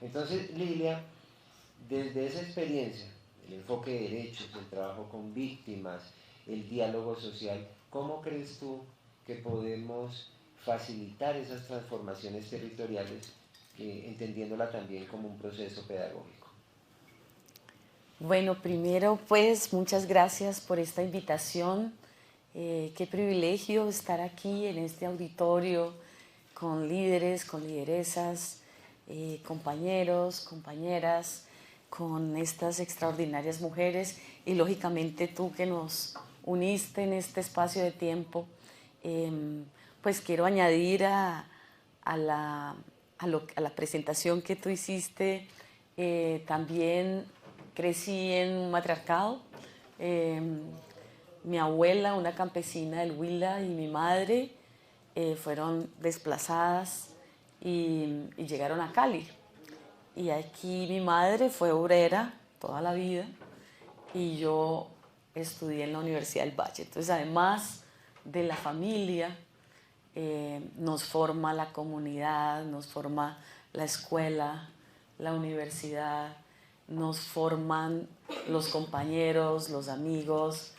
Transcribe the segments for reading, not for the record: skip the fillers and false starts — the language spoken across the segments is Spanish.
Entonces, Lilia, desde esa experiencia, el enfoque de derechos, el trabajo con víctimas, el diálogo social, ¿cómo crees tú que podemos facilitar esas transformaciones territoriales, entendiéndola también como un proceso pedagógico? Bueno, primero pues muchas gracias por esta invitación. Qué privilegio estar aquí en este auditorio con líderes, con lideresas, compañeros, compañeras, con estas extraordinarias mujeres y lógicamente tú que nos uniste en este espacio de tiempo. Pues quiero añadir a la, a la presentación que tú hiciste, también crecí en un matriarcado. Eh, Mi abuela, una campesina del Huila, y mi madre fueron desplazadas y llegaron a Cali. Y aquí mi madre fue obrera toda la vida y yo estudié en la Universidad del Valle. Entonces, además de la familia, nos forma la comunidad, nos forma la escuela, la universidad, nos forman los compañeros, los amigos,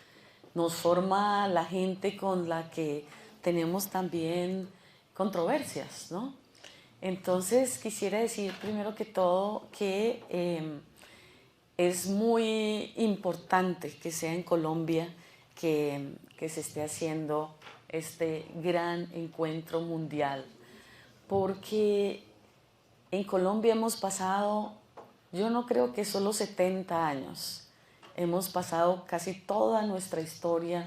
nos forma la gente con la que tenemos también controversias, ¿no? Entonces quisiera decir primero que todo que es muy importante que sea en Colombia que se esté haciendo este gran encuentro mundial, porque en Colombia hemos pasado, yo no creo que solo 70 años, hemos pasado casi toda nuestra historia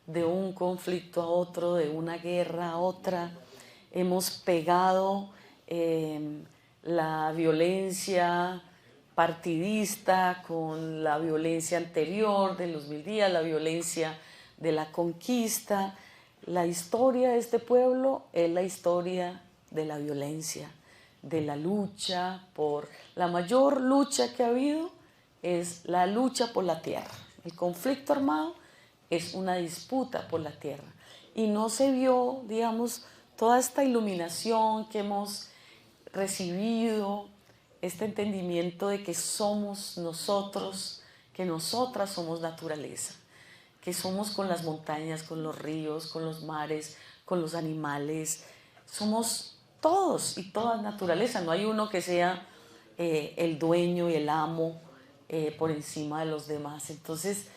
de un conflicto a otro, de una guerra a otra, hemos pegado la violencia partidista con la violencia anterior de los 1000 días, la violencia de la conquista. La historia de este pueblo es la historia de la violencia, de la lucha por... La mayor lucha que ha habido es la lucha por la tierra. El conflicto armado es una disputa por la tierra. Y no se vio, digamos, toda esta iluminación que hemos recibido, este entendimiento de que somos nosotros, que nosotras somos naturaleza, que somos con las montañas, con los ríos, con los mares, con los animales, somos todos y todas naturaleza, no hay uno que sea el dueño y el amo por encima de los demás. Entonces,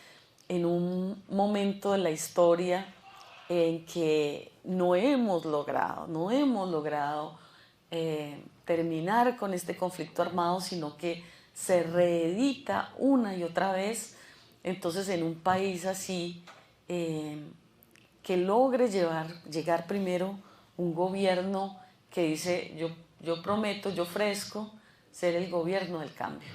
en un momento de la historia en que no hemos logrado terminar con este conflicto armado, sino que se reedita una y otra vez. Entonces, en un país así, que logre llegar primero un gobierno que dice, yo prometo, yo ofrezco ser el gobierno del cambio.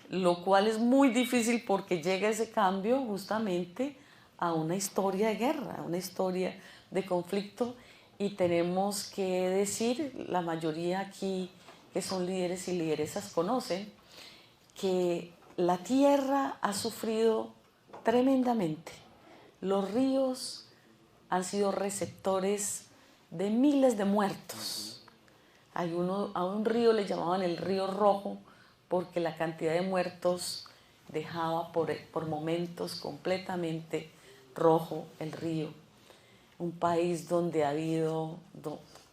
Lo cual es muy difícil porque llega ese cambio justamente a una historia de guerra, a una historia de conflicto, y tenemos que decir, la mayoría aquí que son líderes y lideresas conocen, que la tierra ha sufrido tremendamente. Los ríos han sido receptores de miles de muertos. A un río le llamaban el río rojo porque la cantidad de muertos dejaba por momentos completamente rojo el río. Un país donde ha habido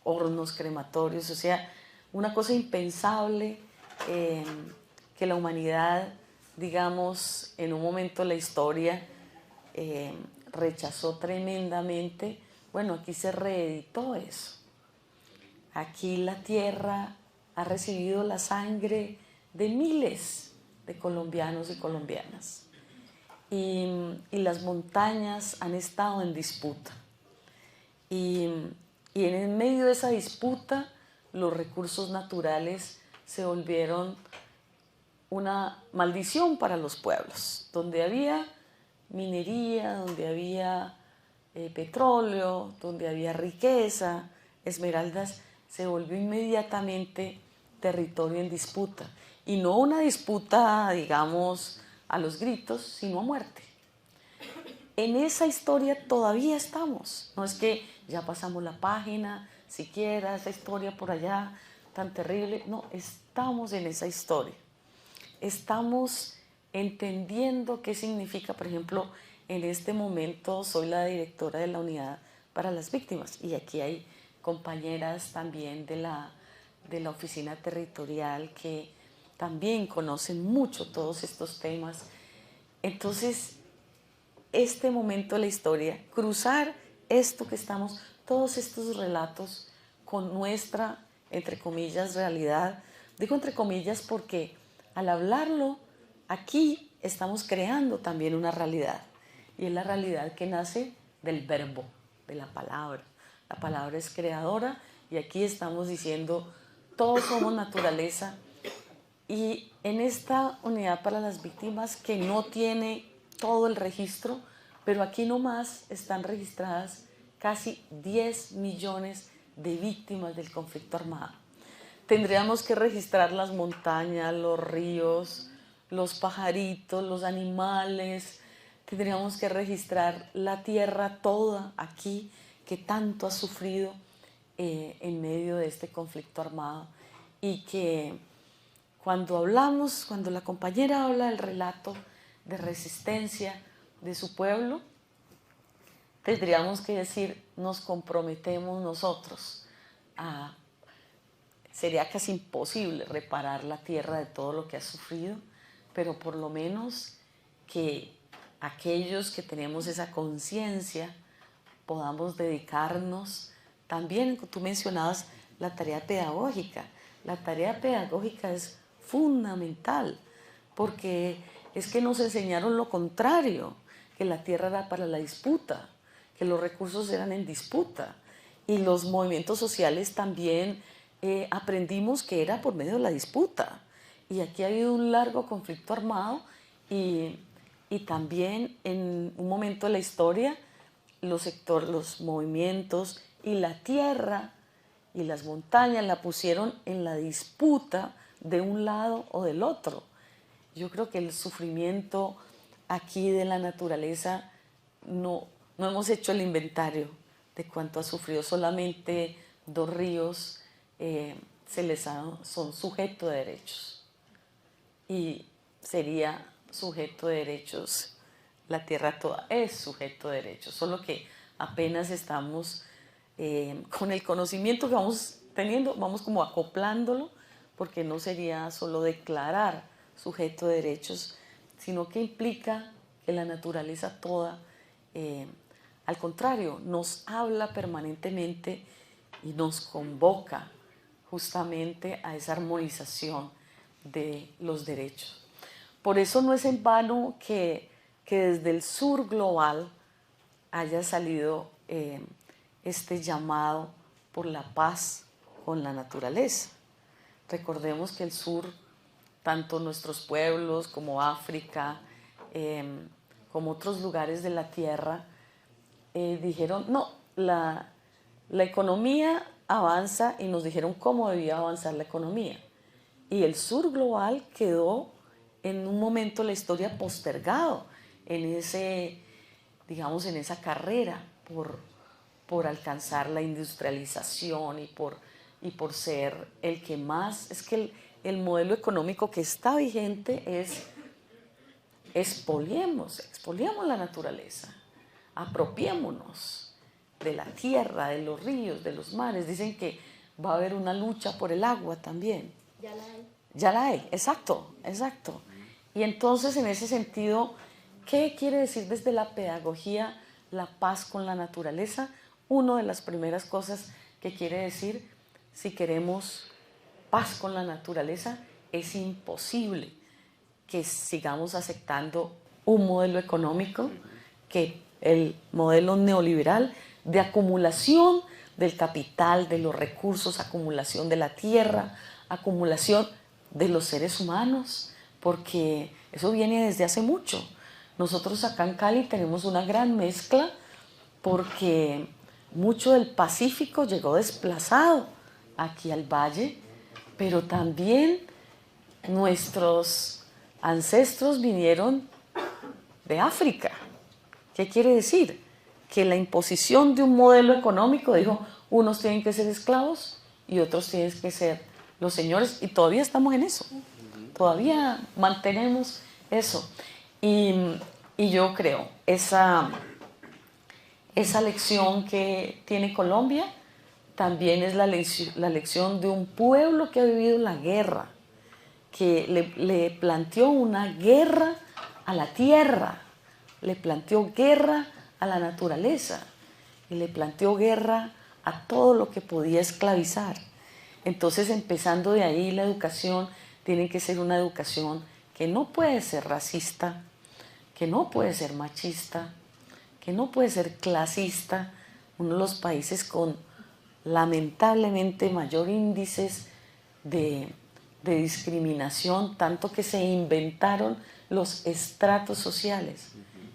hornos crematorios, o sea, una cosa impensable, que la humanidad, digamos, en un momento de la historia rechazó tremendamente. Bueno, aquí se reeditó eso. Aquí la tierra ha recibido la sangre de miles de colombianos y colombianas. Y las montañas han estado en disputa. Y en medio de esa disputa, los recursos naturales se volvieron una maldición para los pueblos. Donde había minería, donde había petróleo, donde había riqueza, esmeraldas, se volvió inmediatamente territorio en disputa. Y no una disputa, digamos, a los gritos, sino a muerte. En esa historia todavía estamos. No es que ya pasamos la página, siquiera esa historia por allá tan terrible. No, estamos en esa historia. Estamos entendiendo qué significa, por ejemplo, en este momento soy la directora de la Unidad para las Víctimas y aquí hay compañeras también de la oficina territorial que también conocen mucho todos estos temas. Entonces, este momento de la historia, cruzar esto que estamos, todos estos relatos con nuestra, entre comillas, realidad. Digo entre comillas porque al hablarlo, aquí estamos creando también una realidad. Y es la realidad que nace del verbo, de la palabra. La palabra es creadora y aquí estamos diciendo, todos somos naturaleza. Y en esta unidad para las víctimas que no tiene todo el registro, pero aquí nomás están registradas casi 10 millones de víctimas del conflicto armado. Tendríamos que registrar las montañas, los ríos, los pajaritos, los animales. Tendríamos que registrar la tierra toda aquí que tanto ha sufrido en medio de este conflicto armado. Y que cuando hablamos, cuando la compañera habla del relato de resistencia de su pueblo, tendríamos que decir, nos comprometemos nosotros a... Sería casi imposible reparar la tierra de todo lo que ha sufrido, pero por lo menos que aquellos que tenemos esa conciencia podamos dedicarnos también, tú mencionabas la tarea pedagógica. La tarea pedagógica es fundamental porque es que nos enseñaron lo contrario, que la tierra era para la disputa, que los recursos eran en disputa y los movimientos sociales también aprendimos que era por medio de la disputa. Y aquí ha habido un largo conflicto armado y también en un momento de la historia los sectores, los movimientos y la tierra y las montañas la pusieron en la disputa de un lado o del otro. Yo creo que el sufrimiento aquí de la naturaleza no hemos hecho el inventario de cuánto ha sufrido. Solamente 2 ríos son sujeto de derechos y sería sujeto de derechos, la tierra toda es sujeto de derechos, solo que apenas estamos con el conocimiento que vamos teniendo, vamos como acoplándolo, porque no sería solo declarar sujeto de derechos, sino que implica que la naturaleza toda, al contrario, nos habla permanentemente y nos convoca justamente a esa armonización de los derechos. Por eso no es en vano que desde el sur global haya salido este llamado por la paz con la naturaleza. Recordemos que el sur, tanto nuestros pueblos como África, como otros lugares de la tierra, dijeron, no, la economía avanza y nos dijeron cómo debía avanzar la economía. Y el sur global quedó en un momento de la historia postergado en ese, digamos, en esa carrera por alcanzar la industrialización y por ser el que más... Es que el modelo económico que está vigente es expoliemos la naturaleza, apropiémonos de la tierra, de los ríos, de los mares. Dicen que va a haber una lucha por el agua también. Ya la hay. Ya la hay, exacto, exacto. Y entonces, en ese sentido, ¿qué quiere decir desde la pedagogía la paz con la naturaleza? Una de las primeras cosas que quiere decir, si queremos paz con la naturaleza, es imposible que sigamos aceptando un modelo económico, que el modelo neoliberal de acumulación del capital, de los recursos, acumulación de la tierra, acumulación de los seres humanos, porque eso viene desde hace mucho. Nosotros acá en Cali tenemos una gran mezcla porque mucho del Pacífico llegó desplazado aquí al valle, pero también nuestros ancestros vinieron de África. ¿Qué quiere decir? Que la imposición de un modelo económico dijo, unos tienen que ser esclavos y otros tienen que ser los señores, y todavía estamos en eso, todavía mantenemos eso. Y yo creo, esa lección que tiene Colombia también es la lección de un pueblo que ha vivido la guerra, que le planteó una guerra a la tierra, le planteó guerra a la naturaleza y le planteó guerra a todo lo que podía esclavizar. Entonces, empezando de ahí, la educación tiene que ser una educación que no puede ser racista, que no puede ser machista, que no puede ser clasista. Uno de los países con lamentablemente mayor índices de discriminación, tanto que se inventaron los estratos sociales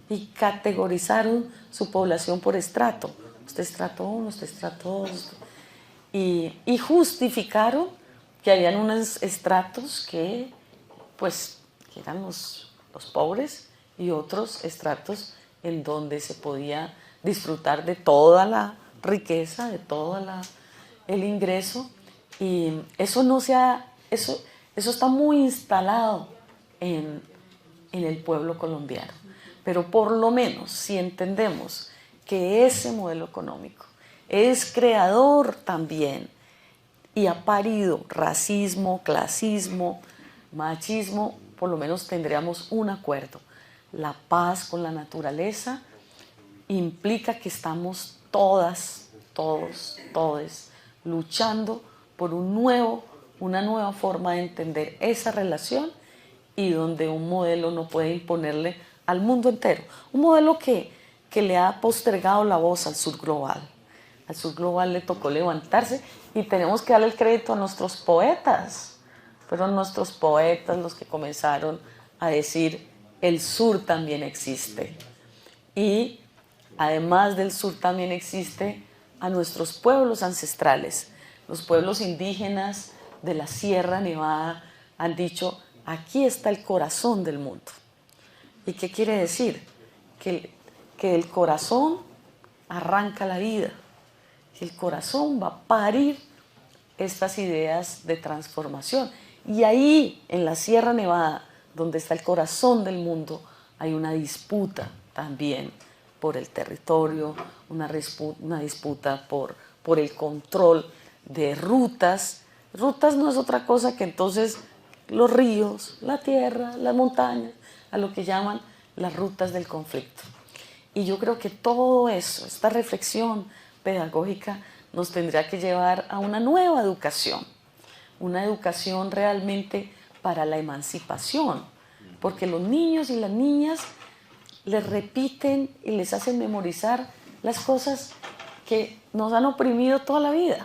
y categorizaron su población por estrato. Usted estrato 1, usted estrato 2. Y justificaron que habían unos estratos que eran los pobres y otros estratos en donde se podía disfrutar de toda la riqueza, de todo el ingreso. Y eso está muy instalado en el pueblo colombiano. Pero por lo menos, si entendemos que ese modelo económico es creador también y ha parido racismo, clasismo, machismo, por lo menos tendríamos un acuerdo. La paz con la naturaleza implica que estamos todas, todos, todes luchando por una nueva forma de entender esa relación, y donde un modelo no puede imponerle al mundo entero. Un modelo que le ha postergado la voz al sur global. Al sur global le tocó levantarse, y tenemos que darle el crédito a nuestros poetas. Fueron nuestros poetas los que comenzaron a decir: el sur también existe. Y además del sur también existe a nuestros pueblos ancestrales. Los pueblos indígenas de la Sierra Nevada han dicho: aquí está el corazón del mundo. ¿Y qué quiere decir? Que el corazón arranca la vida. El corazón va a parir estas ideas de transformación. Y ahí, en la Sierra Nevada, donde está el corazón del mundo, hay una disputa también por el territorio, una disputa por el control de rutas. Rutas no es otra cosa que entonces los ríos, la tierra, las montañas, a lo que llaman las rutas del conflicto. Y yo creo que todo eso, esta reflexión pedagógica, nos tendrá que llevar a una nueva educación, una educación realmente para la emancipación, porque los niños y las niñas les repiten y les hacen memorizar las cosas que nos han oprimido toda la vida.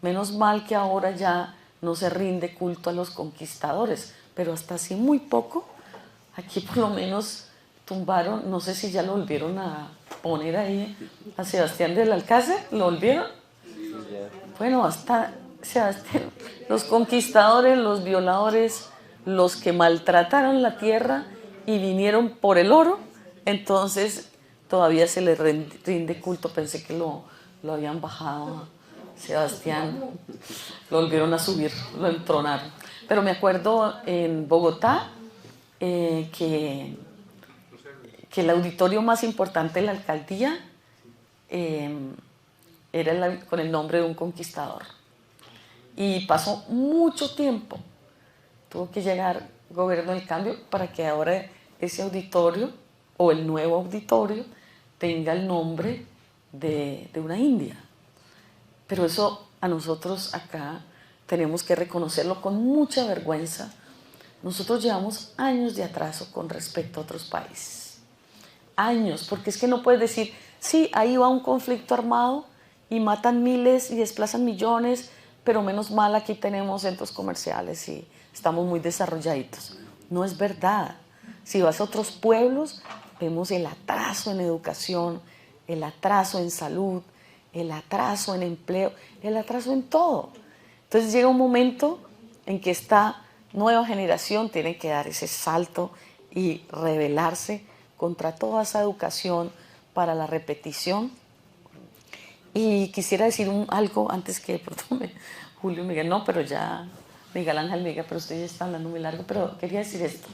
Menos mal que ahora ya no se rinde culto a los conquistadores, pero hasta hace muy poco, aquí por lo menos tumbaron, no sé si ya lo volvieron a poner ahí, a Sebastián del Alcázar, ¿lo volvieron? Bueno, hasta Sebastián, los conquistadores, los violadores, los que maltrataron la tierra y vinieron por el oro, entonces todavía se les rinde culto. Pensé que lo habían bajado a Sebastián, lo volvieron a subir, lo entronaron. Pero me acuerdo en Bogotá que el auditorio más importante de la alcaldía era con el nombre de un conquistador. Y pasó mucho tiempo, tuvo que llegar gobierno del cambio para que ahora ese auditorio o el nuevo auditorio tenga el nombre de una india. Pero eso a nosotros acá tenemos que reconocerlo con mucha vergüenza. Nosotros llevamos años de atraso con respecto a otros países. Años, porque es que no puedes decir: sí, ahí va un conflicto armado y matan miles y desplazan millones, pero menos mal aquí tenemos centros comerciales y estamos muy desarrolladitos. No es verdad. Si vas a otros pueblos, vemos el atraso en educación, el atraso en salud, el atraso en empleo, el atraso en todo. Entonces llega un momento en que esta nueva generación tiene que dar ese salto y rebelarse contra toda esa educación para la repetición. Y quisiera decir algo antes que de pronto Julio Miguel, no, pero ya, Miguel Ángel Miguel, pero usted ya está hablando muy largo, pero quería decir esto.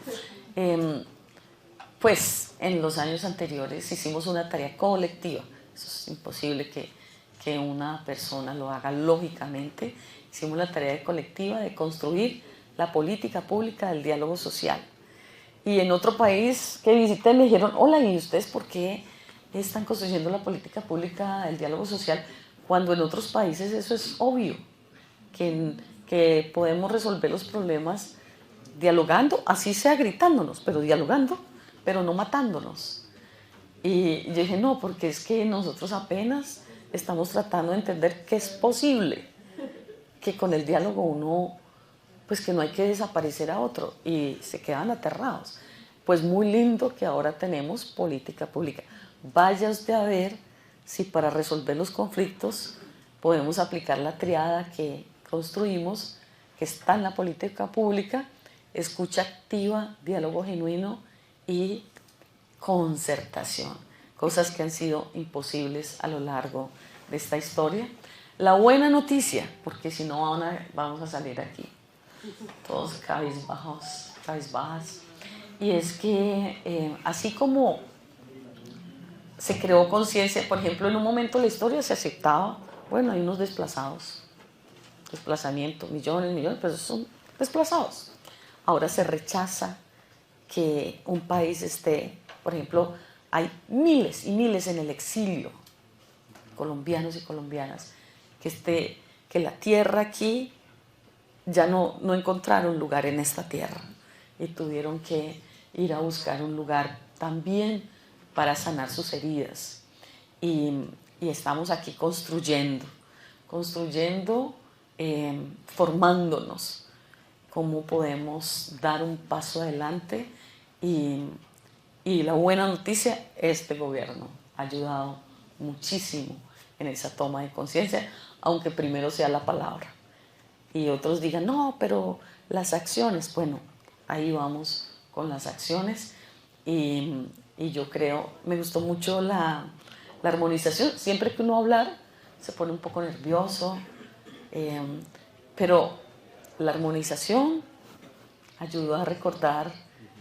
Pues en los años anteriores hicimos una tarea colectiva, eso es imposible que una persona lo haga lógicamente. Hicimos la tarea colectiva de construir la política pública del diálogo social. Y en otro país que visité me dijeron, hola, ¿y ustedes por qué están construyendo la política pública del diálogo social cuando en otros países eso es obvio? Que podemos resolver los problemas dialogando, así sea gritándonos, pero dialogando, pero no matándonos. Y yo dije, no, porque es que nosotros apenas estamos tratando de entender que es posible, que con el diálogo uno, pues que no hay que desaparecer a otro, y se quedan aterrados. Pues muy lindo que ahora tenemos política pública. Vaya usted a ver si para resolver los conflictos podemos aplicar la triada que construimos, que está en la política pública: escucha activa, diálogo genuino y concertación, cosas que han sido imposibles a lo largo de esta historia. La buena noticia, porque si no vamos a salir aquí todos cabizbajas, y es que así como se creó conciencia, por ejemplo, en un momento de la historia se aceptaba, bueno, hay unos desplazados, desplazamiento, millones, pero son desplazados. Ahora se rechaza que un país esté, por ejemplo, hay miles y miles en el exilio, colombianos y colombianas, que la tierra aquí ya no encontraron lugar en esta tierra y tuvieron que ir a buscar un lugar también para sanar sus heridas. Y estamos aquí construyendo, formándonos, cómo podemos dar un paso adelante. Y la buena noticia, este gobierno ha ayudado muchísimo en esa toma de conciencia, aunque primero sea la palabra. Y otros digan, no, pero las acciones, bueno, ahí vamos con las acciones. Y yo creo, me gustó mucho la armonización. Siempre que uno va a hablar se pone un poco nervioso, pero la armonización ayudó a recordar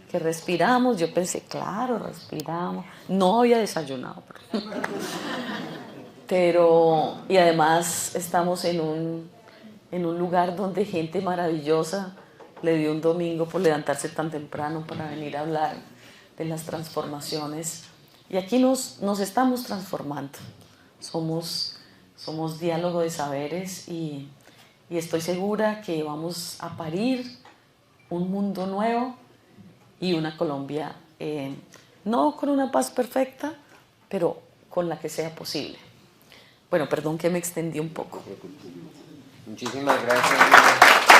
que respiramos. Yo pensé, claro, respiramos. No había desayunado, pero y además estamos en un lugar donde gente maravillosa le dio un domingo por levantarse tan temprano para venir a hablar de las transformaciones. Y aquí nos estamos transformando. Somos diálogo de saberes y estoy segura que vamos a parir un mundo nuevo y una Colombia, no con una paz perfecta, pero con la que sea posible. Bueno, perdón que me extendí un poco. Muchísimas gracias.